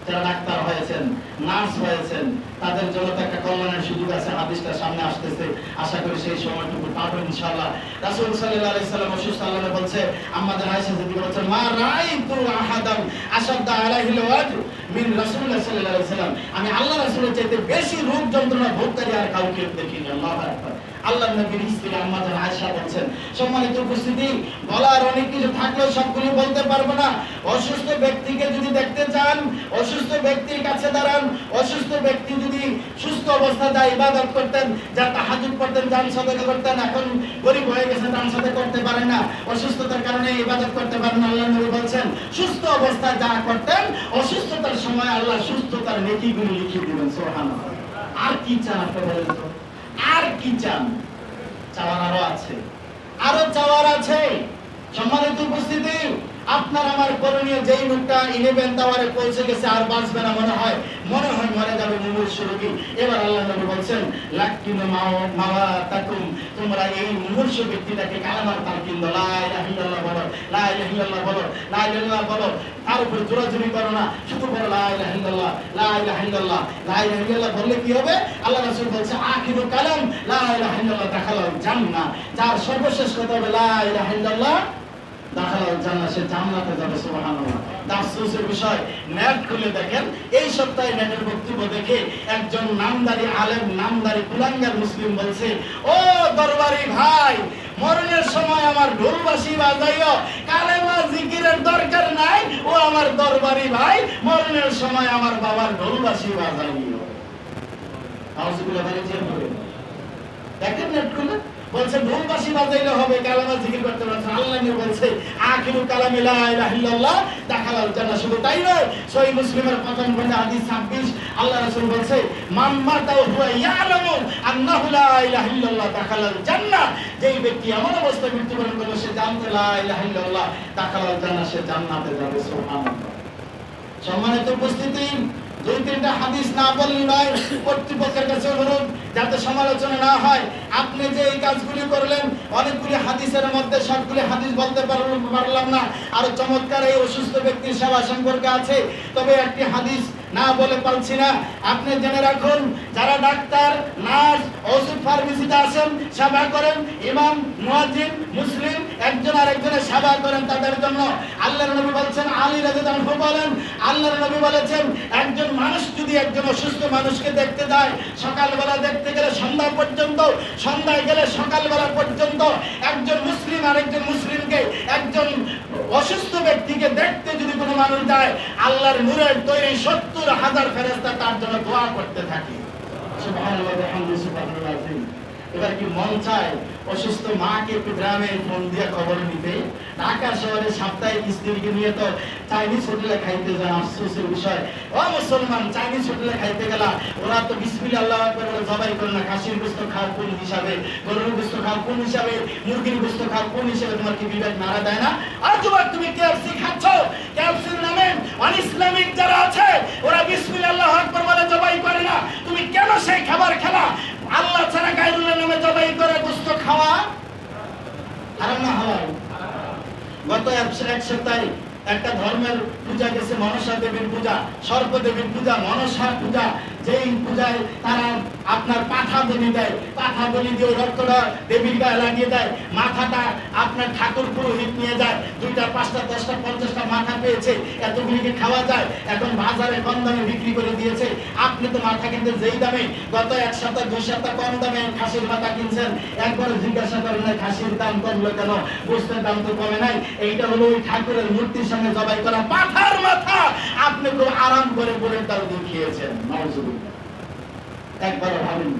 যারা ডাক্তার হয়েছেন, নার্স হয়েছেন, তাদের জন্য তো একটা কল্যাণের সুযোগ আছে। হাদিসটা সামনে আসতেছে, আশা করি সেই সময়টুকু পাবেন ইনশাআল্লাহ। রাসূল সাল্লাল্লাহু আলাইহি সাল্লাম অসুস্থ, আল্লাহ বলছে আমাদের আয়েশা যদি বলছেন মা রাআইতু আহাদান আশাদ্দা আলাইহিল ওয়াজু মিন রাসূলিল্লাহ সাল্লাল্লাহু আলাইহি সাল্লাম। আমি আল্লাহ রাসূলের চাইতে বেশি রোগ যন্ত্রণা ভোগকারী আর কাউকে দেখিনি। আল্লাহু আকবার। আল্লাহর নবীর স্ত্রী আম্মাজান আয়েশা বলছেন, সম্মানিত উপস্থিতি, বলার অনেক কিছু থাকলেও সবগুলো বলতে পারবো না। অসুস্থ ব্যক্তিকে যদি দেখতে চান, অসুস্থ ব্যক্তির কাছে দাঁড়ান। অসুস্থ ব্যক্তি যদি সুস্থ অবস্থায় যা ইবাদত করতেন, যা তাহাজ্জুদ পড়তেন, দান সাদাকা করতেন, এখন গরীব হয়ে গেছে, দান সাদাকা করতে পারে না, অসুস্থতার কারণে ইবাদত করতে পারেন না। আল্লাহর নবী বলছেন সুস্থ অবস্থায় যা করতেন, অসুস্থতার সময় আল্লাহ সুস্থতার নেকিগুলো লিখে দিবেন। সুবহানাল্লাহ। আর কি চান আপনি বলেন তো? আর কি চান? চাওয়ার আরো আছে, আরো চাওয়ার আছে। সম্মানিত উপস্থিতি, আপনার আমার করণীয় যেই লোকটা 11 টাওয়ারে পৌঁছে গেছে আর বাঁচবে না মনে হয় মরে যাবে মুমূর্ষু রোগী। এবার আল্লাহ নবী বলছেন লাকিনু মাওয়া তাকুম, তোমরা এই মুমূর্ষু ব্যক্তিটাকে কালেমার তালকিন দাও, লা ইলাহা ইল্লাল্লাহ বলো, লা ইলাহা ইল্লাল্লাহ বলো, লা ইলাহা ইল্লাল্লাহ বলো। তার উপর জোরাজুরি করো না, শুধু বলো লা ইলাহা ইল্লাল্লাহ, লা ইলাহা ইল্লাল্লাহ। লা ইলাহা ইল্লাল্লাহ বললে কি হবে? আল্লাহ রাসূল বলছে আখিরু কালাম লা ইলাহা ইল্লাল্লাহ দাখালাল জান্নাহ। যার সর্বশেষ কথা হবে লা ইলাহা ইল্লাল্লাহ দাখালাল জান্নাহ, সে জান্নাতে যাবে। সুবহানাল্লাহ। আফসোসের বিষয়, নেট খুলে দেখেন, এই সপ্তাহে নেটের বক্তব্য দেখে একজন নামদারি আলেম, নামদারি কুলাঙ্গার মুসলিম বলছে, ও দরবারি ভাই, মরণের সময় আমার ঢোলবাঁশি বাজাইও, কালেমা জিকিরের দরকার নাই। ও আমার দরবারি ভাই, মরণের সময় আমার বাবার ঢোলবাঁশি বাজাইও। আউযুবিল্লাহি মিনাশ শাইতানির রাজিম। দেখেন নেট খুলে বলছে ঢোলবাঁশি বাজাইলে হবে, কালেমা জিকির করতে বলছে। আল্লাহ নবী বলছে আখিরু কালামি লা ইলাহা ইল্লাল্লাহ দাখালাল জান্নাহ। শুধু তাই নয়, সহিহ মুসলিমের প্রথম খণ্ডে হাদিস 26 আল্লাহ রাসূল বলছে মান মাতা হুয়া ইয়ালামু আন্নাহু লা ইলাহা ইল্লাল্লাহ দাখালাল জান্নাহ। যেই ব্যক্তি এমন অবস্থায় মৃত্যুবরণ করবে সে জানতে লা ইলাহা ইল্লাল্লাহ দাখালাল জান্নাহ, সে জান্নাতে যাবে। সুবহানাল্লাহ। সম্মানিত উপস্থিতি, দুই তিনটা হাদিস না বললে নয়, কর্তৃপক্ষের কাছে অনুরোধ যাতে সমালোচনা না হয়। আপনি যে এই কাজগুলি করলেন, অনেকগুলি হাদিসের মধ্যে সবগুলি হাদিস বলতে পারলাম না, আর চমৎকার এই অসুস্থ ব্যক্তির সেবা সম্পর্কে আছে, তবে একটি হাদিস না বলে পারছি না। আপনি জেনে রাখুন, যারা ডাক্তার, নার্স, ওষুধ ফার্মেসিতে আসেন, সেবা করেন, ইমাম, মুয়াজ্জিন, মুসলিম একজন আরেকজনের সেবা করেন, তাদের জন্য আল্লাহর নবী বলেছেন, আলী রাদিয়াল্লাহু আনহু বলেন, আল্লাহর নবী বলেছেন, একজন মানুষ যদি একজন অসুস্থ মানুষকে দেখতে যায়, সকালবেলা দেখতে গেলে সন্ধ্যা পর্যন্ত, সন্ধ্যায় গেলে সকালবেলা পর্যন্ত, একজন মুসলিম আরেকজন মুসলিমকে, একজন অসুস্থ ব্যক্তিকে দেখতে যদি কোনো মানুষ যায়, আল্লাহর নূরের তৈরি 70,000 ফেরেশতা তার জন্য দোয়া করতে থাকে। সুবহানাল্লাহ ওয়া বিহামদিহি সুবহানাল্লাহ আযীম। এবার কি মন চায় অসুস্থ মাকে একটু গ্রামে ফোন দিয়ে খবর নিতে? ঢাকা শহরে সাপ্তাহিক স্ত্রীকে নিয়ে তো চাইনিজ হোটেলে খাইতে যায়। আফসোসের বিষয়, ও মুসলমান, চাইনিজ হোটেলে খাইতে গেলা ওরা তো বিসমিল্লাহ আল্লাহু আকবার বলে জবাই করে না। খাসির গোশত খাও কোন হিসাবে, গরুর গোশত খাও কোন হিসাবে, মুরগির গোশত খাও কোন হিসাবে? তোমার কি বিবেক নাড়া দেয় না? আর যুবক, তুমি কেএফসি খাচ্ছ, কেএফসির নামে অনইসলামিক যারা আছে ওরা বিসমিল্লাহ আল্লাহু আকবার বলে জবাই করে না। তুমি কেন সেই খাবার খেলা? আল্লাহ ছাড়া গায়রুল্লাহর নামে জবাই করে গোশত খাওয়া হারাম না হালাল? গত এক সপ্তাহে একটা ধর্মের পূজা গেছে, মনসা দেবীর পূজা, সর্প দেবীর পূজা, মনসা পূজা। যেই পূজায় তারা আপনার পাঠা বলি দেয়, পাঠা বলি দিয়ে রক্তটা দেবীর গায়ে লাগিয়ে দেয়, মাথাটা আপনার ঠাকুর পুরোহিত নিয়ে যায়, 2টা 5টা 10টা 50টা মাথা পেয়েছে, এতগুলিকে খাওয়া যায়, এখন বাজারে কম দামে বিক্রি করে দিয়েছে। আপনি তো মাথা কিনতে যেই দামে, গত 1 সপ্তাহ 2 সপ্তাহ কম দামে খাসির মাথা কিনছেন, একবার জিজ্ঞাসা করেন না খাসির দাম কমলো কেন? গোশতের দাম তো কমে নাই। এইটা হলো ওই ঠাকুরের মূর্তির সামনে জবাই করা পাঠার মাথা। আপনি খুব আরাম করে বলে তার দেখিয়েছেন। একবার ভাবেন,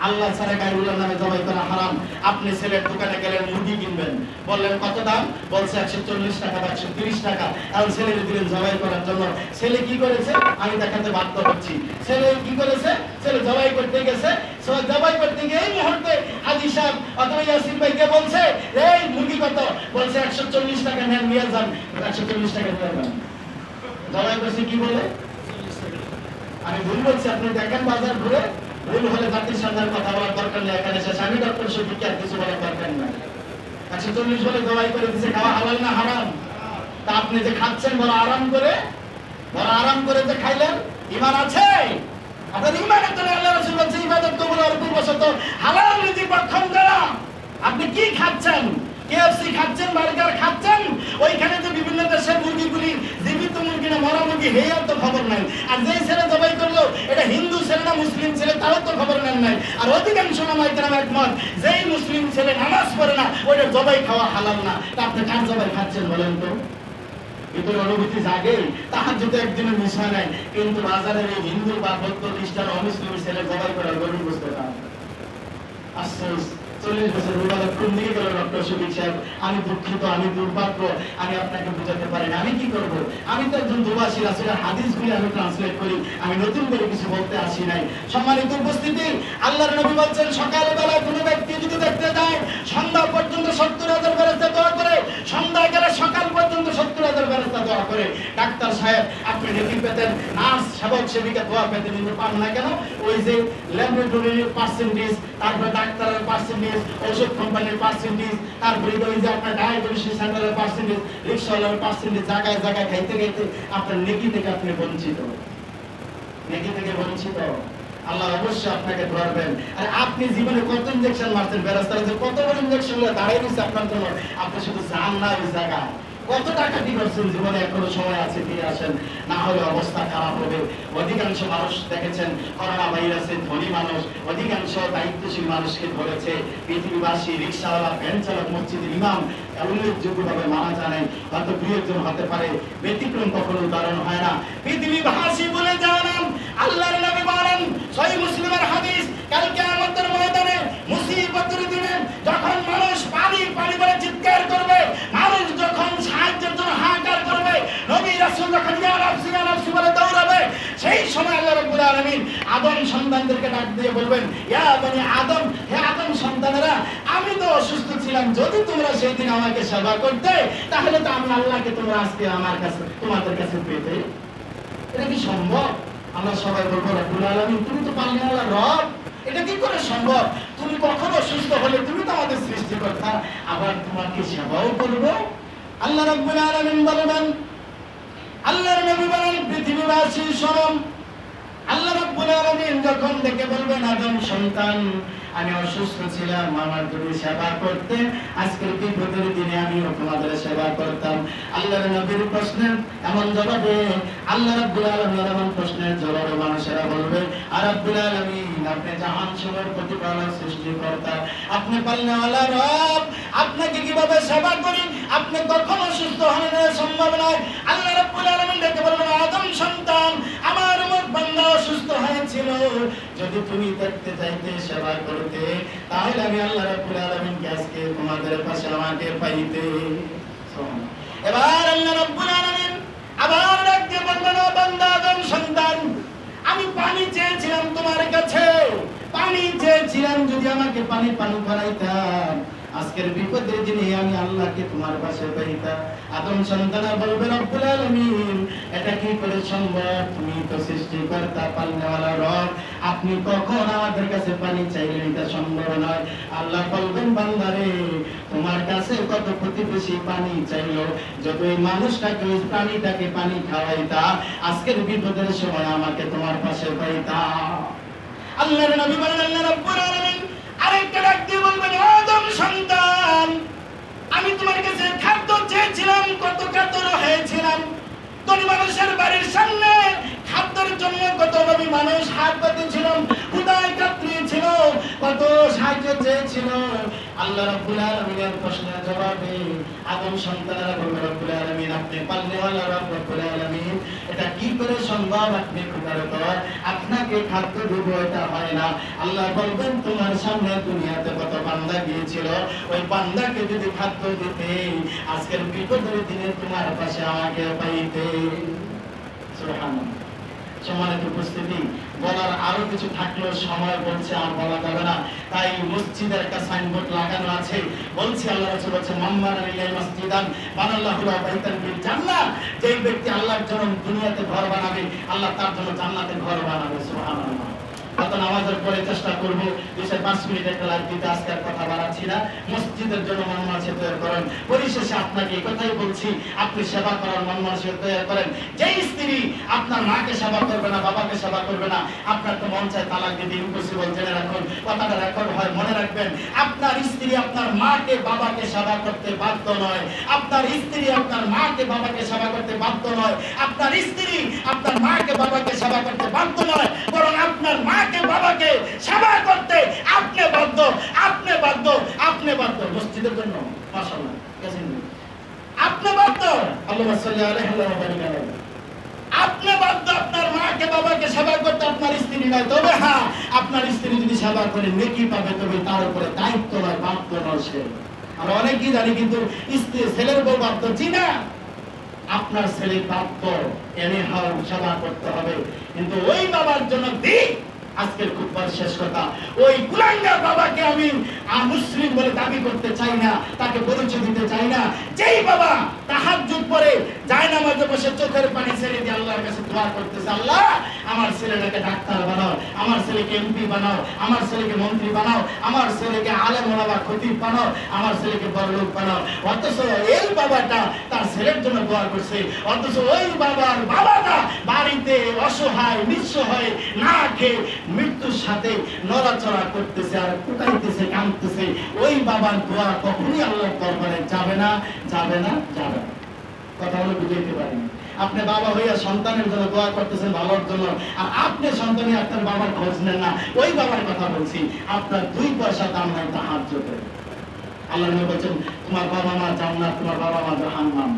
আল্লাহ ছাড়া গায়রুল্লাহর নামে জবাই করা হারাম। আপনি ছেলের দোকানে গেলেন, মুরগি কিনবেন, বললেন কত দাম? বলছে 140 টাকা বা 130 টাকা। এখন ছেলের দিলেন জবাই করার জন্য। ছেলে কি করেছে? আমি দেখাতে বাধ্য হচ্ছি। ছেলে কি করেছে? ছেলে জবাই করতে গেছে, জবাই করতে গিয়ে এই মুহূর্তে হাজী সাহেব অথবা ইয়াসিন ভাইকে বলছে, এই মুরগি কত? বলছে 140 টাকা নেন, নিয়ে যান। 140 টাকা নিয়ে যান। জবাই করছে কি বলে? আমি ভুল বলছি, আপনি দেখেন বাজার ঘুরে। ভুল হলে জাতির সামনে কথা বলার দরকার নেই। এখানে শেষ। আমি ডক্টর শফিক আর কিছু বলার দরকার নেই। 140 বলে জবাই করে দিচ্ছে, খাওয়া হালাল না হারাম? তা আপনি যে খাচ্ছেন বড় আরাম করে, বড় আরাম করে যে খাইলেন, ঈমান আছে? আপনার ঈমানের জন্য আল্লাহ রাসূল বলেছে ইবাদত কবুল আর পূর্বশত হালাল রিজিক ভক্ষণ করা। আপনি কি খাচ্ছেন? কেএফসি খাচ্ছেন, বার্গার খাচ্ছেন, ওইখানে যে বিভিন্ন দেশের মুরগিগুলি জীবিত মুরগি না মরা মুরগি, হেয়ার তো খবর নাই। আর যেই ছেলে জবাই করলো, এটা হিন্দু ছেলে না মুসলিম ছেলে, তারও তো খবর নেন নাই। আর অধিকাংশ ওলামায়ে একমত, যেই মুসলিম ছেলে নামাজ পড়ে না, ওইটা জবাই খাওয়া হালাল না। তা আপনি কার জবাই খাচ্ছেন বলেন তো? ভিতরে অনুভূতি জাগে, তাহাজ্জুদে একদিনের বিষয় নাই, কিন্তু বাজারের এই হিন্দু বা বৌদ্ধ খ্রিস্টান অমুসলিম ছেলে জবাই করার গরুর গোশত খান। আফসোস, 40 বছর রুবালত কোন দিকে গেল ডক্টর শফিক সাহেব? আমি দুঃখিত, আমি দুর্ভাগ্য, আমি আপনাকে বোঝাতে পারি না। আমি কি করব? আমি তো একজন দুভাষী, রাসূলের হাদিসগুলি আমি ট্রান্সলেট করি, আমি নতুন করে কিছু বলতে আসি নাই। সম্মানিত উপস্থিতি, আল্লাহর নবী বলছেন, সকালবেলা কোনো ব্যক্তি যদি দেখতে যায়, সন্ধ্যা পর্যন্ত 70,000 ফেরেশতা দোয়া করে, সন্ধ্যা গেলে সকাল পর্যন্ত ডাক্তার সাহেব আপনি নেকি পেতেন, নার্স সেবক সেবিকা দোয়া পেতেন, কিন্তু পান না কেন? ওই যে ল্যাবরেটরির পার্সেন্টেজ, তারপরে ডাক্তারের পার্সেন্টেজ, ওষুধ কোম্পানির পার্সেন্টেজ, তারপরে ওই যে আপনার ডায়াগনোসিস সেন্টারের পার্সেন্টেজ, রিক্সাওয়ালার পার্সেন্টেজ, জায়গায় জায়গায় খাইতে খাইতে আপনার নেকি থেকে আপনি বঞ্চিত, নেকি থেকে বঞ্চিত। আল্লাহ অবশ্যই আপনাকে ধরবেন। আর আপনি জীবনে কত ইনজেকশন মারছেন, বেরাস্তারা যে কত বড় ইনজেকশন দাঁড়িয়ে দিচ্ছে আপনার জন্য, আপনি শুধু যান না ওই জায়গায়। কত টাকা কি করছেন জীবনে, এখনো সময় আছে, ফিরে আসেন, না হলে অবস্থা খারাপ হবে। অধিকাংশ মানুষ দেখেছেন করোনা ভাইরাসে ধনী মানুষ অধিকাংশ দায়িত্বশীল মানুষকে ধরেছে। পৃথিবীবাসী, রিক্সাওয়ালা, ভ্যান চালক, মসজিদের ইমাম উল্লেখযোগ্যভাবে মারা জানেন, হয়তো দুই একজন হতে পারে, ব্যতিক্রম কখনো উদাহরণ হয় না। পৃথিবীবাসী বলে জানান আল্লাহর নবী বলেন, সহিহ মুসলিমের হাদিস, কাল কিয়ামতের ময়দানে মুসিবতের দিনে যখন মানুষ পানি পানি বলে চিৎকার করবে, মানুষ যখন সাহায্যের জন্য হাহাকার করবে, নবী রাসূল যখন ইয়া রাব্বি ইয়া রাব্বি বলে দৌড়াবে, সেই সময় আল্লাহ রাব্বুল আলামিন আদম সন্তানদেরকে ডাক দিয়ে বলবেন, ইয়া বনি আদম, হে আদম সন্তানেরা, আমি তো অসুস্থ ছিলাম, যদি তোমরা সেই দিন আমাকে সেবা করতে, তাহলে তো আমি আল্লাহকে তোমরা আজকে আমার কাছে তোমাদের কাছে পেতে। এটা কি সম্ভব? আমরা সবাই বলবো রব্বুল আলামিন তুমি তো পারলে আল্লাহ রব, এটা কি করে সম্ভব? তুমি কখনো অসুস্থ হলে তুমি তো আমাদের সৃষ্টিকর্তা, আবার তোমাকে সেবাও করবো? আল্লাহ রাব্বুল আলামিন বলেন, আল্লাহর নবী বলেন, পৃথিবীবাসী শোনো, আল্লাহ রাব্বুল আলামিন যখন ডেকে বলবেন, আদম সন্তান আমি অসুস্থ ছিলাম, আমার তুমি সেবা করতে, আজকের বিপদের দিনে আমিও তোমাদের সেবা করতাম। আল্লাহর নবীর প্রশ্নের এমন জবাবে আল্লাহ রাব্বুল আলামিন এমন প্রশ্নের জবাবে মানুষেরা বলবে, আর রাব্বুল আলামিন আপনি জাহান সবার প্রতিপালক, সৃষ্টিকর্তা, আপনি পালনেওয়ালা রব, আপনাকে কিভাবে সেবা করি? আপনি কখনো সুস্থ হন না, সম্ভব নয়। আল্লাহ রাব্বুল আলামিন ডেকে বলবেন, আদম সন্তান আমার বান্দা অসুস্থ হয়েছিল, যদি তুমি দেখতে চাইতে, সেবা করতে, তাহলে আমি আল্লাহ রাব্বুল আলামিন আজকে তোমাদের পাশে আমাকে পাইতে। এবার আল্লাহ রাব্বুল আলামিন আবার ডাক দিয়ে বলবেন, ও বান্দা আদম সন্তান, আমি পানি চেয়েছিলাম তোমার কাছে, পানি চেয়েছিলাম, যদি আমাকে পানি পান করাইতাম, আজকের বিপদের দিনে আমি আল্লাহকে তোমার পাশে পাইতাম। আদম সন্তানরা বলবে, রব্বুল আলামিন এটা কি করে সম্ভব? তুমি তো সৃষ্টিকর্তা, পালনেওয়ালা রব, আপনি কখন আমাদের কাছে পানি চাইলেন? এটা সম্ভব নয়। আল্লাহ বলবেন, বান্দারে তোমার কাছে কত প্রতিবেশী পানি চাইলো, যত এই মানুষটাকে, ওই প্রাণীটাকে পানি খাওয়াইতা, আজকের বিপদের সময় আমাকে তোমার পাশে পাইতা। আল্লাহর নবী বলেন, আল্লাহ রাব্বুল আলামিন আরেকটা ডাক দিয়ে বলবেন, আদম সন্তান আমি তোমার কাছে খাদ্য চেয়েছিলাম, কত কাতর হয়েছিলাম, ধনী মানুষের বাড়ির সামনে খাদ্যের জন্য কত নবী মানুষ হাত পাতেছিল, উদয় কাতরিয়েছিল, কত সাহায্য চেয়েছিল। আল্লাহ রাব্বুল আলামিনের প্রশ্নের জবাবে আদম সন্তানেরা বলবে, রব্বুল আলামিন আপনি পালনেওয়ালা রব, রব্বুল আলামিন এটা কি করে সম্ভব? আপনি কুদরত, আপনাকে খাদ্য দেব এটা হয় না। আল্লাহ বলবেন, তোমার সামনে দুনিয়াতে কত বান্দা গিয়েছিল, ওই বান্দাকে যদি খাদ্য দিতে, আজকের বিপদের দিনে তোমার পাশে আমাকে পাইতে। সুবহানাল্লাহ। সম্মানিত উপস্থিতি, বলার আরো কিছু থাকলেও সময় বলছে আর বলা যাবে না, তাই মসজিদের একটা সাইনবোর্ড লাগানো আছে, বলছে আল্লাহ রাসূল বলেছেন, মাম্মারা লিল্লাহি মসজিদান বানাল্লাহু লাহু বাইতান ফিল জান্নাহ, যেই ব্যক্তি আল্লাহর জন্য দুনিয়াতে ঘর বানাবে, আল্লাহ তার জন্য জান্নাতে ঘর বানাবে। সুবহানাল্লাহ। কত নামাজের পরে চেষ্টা করবো 2-5 মিনিট একটা লাইভ দিতে, আজকে আর কথা বাড়াচ্ছি না। মসজিদের জন্য মন মানসিকতা তৈরি করেন। পরিশেষে আপনাকে এই কথাই বলছি, আপনি সেবা করার মন মানসিকতা তৈরি করেন। যেই স্ত্রী আপনার মাকে সেবা করবে না, বাবাকে সেবা করবে না, আপনার তো মন চায় তালাক দিতে, ইম্পসিবল। জেনে রাখুন, কথাটা রেকর্ড হয়, মনে রাখবেন। আপনার স্ত্রী আপনার মাকে বাবাকে সেবা করতে বাধ্য নয়, আপনার স্ত্রী আপনার মাকে বাবাকে সেবা করতে বাধ্য নয়, আপনার স্ত্রী আপনার মাকে বাবাকে সেবা করতে বাধ্য নয়, বরং আপনার মাকে বাবাকে সেবা করতে আপনি বাধ্য, আপনি বাধ্য, আপনি বাধ্য। মসজিদের জন্য মাশাআল্লাহ আপনি বাধ্য। আল্লাহুম্মা সাল্লি আলাইহি ওয়া বারিক আলাইহি। আপনি বাধ্য আপনার মাকে বাবাকে সেবা করতে, আপনার স্ত্রী নয়। তবে হ্যাঁ, আপনার স্ত্রী যদি সেবা করে নেকি পাবে, তবে তার উপরে দায়িত্ব নয়, বাধ্য নয় সে। আমরা অনেকেই জানি, কিন্তু স্ত্রী ছেলের বউ বাধ্য। জি না, আপনার ছেলে বাধ্য, এনে হাও সেবা করতে হবে। কিন্তু ওই বাবার জন্য দিক আজকের খুতবার শেষ কথা, ওই কুলাঙ্গার বাবাকে আমি মুসলিম বলে দাবি করতে চাই না, তাকে পরিচয় দিতে চাই না। যেই বাবা তাহাজ্জুদ পড়ে যায় নামাজে বসে চোখের পানি ছেড়ে দিয়ে আল্লাহর কাছে দোয়া করতেছে, আল্লাহ আমার ছেলেটাকে ডাক্তার বানাও, আমার ছেলেকে এমপি বানাও, আমার ছেলেকে মন্ত্রী বানাও, আমার ছেলেকে আলেম ওলামা খতিব বানাও, আমার ছেলেকে বড়লোক বানাও। অথচ এই বাবাটা তার ছেলের জন্য দোয়া করছে, অথচ ওই বাবার বাবাটা বাড়িতে অসহায় নিঃস্ব হয়ে না খেয়ে মৃত্যুর সাথে নড়াচড়া করতেছে আর কুটাইতেছে, কাঁদতেছে। ওই বাবার দোয়া কখনই আল্লাহর দরবারে যাবে না, যাবে না, যাবে না। কথা হলো বুঝাইতে পারেন। আপনি বাবা হইয়া সন্তানের জন্য দোয়া করতেছেন ভালোর জন্য, আর আপনি সন্তানই আপনার বাবার খোঁজ নেন না। ওই বাবার কথা বলছি, আপনার 2 পয়সা দাম নাই তাহাজ্জুদের। আল্লাহ নবী বলেন, তোমার বাবা মা জান্নাত, তোমার বাবা মা জাহান্নাম।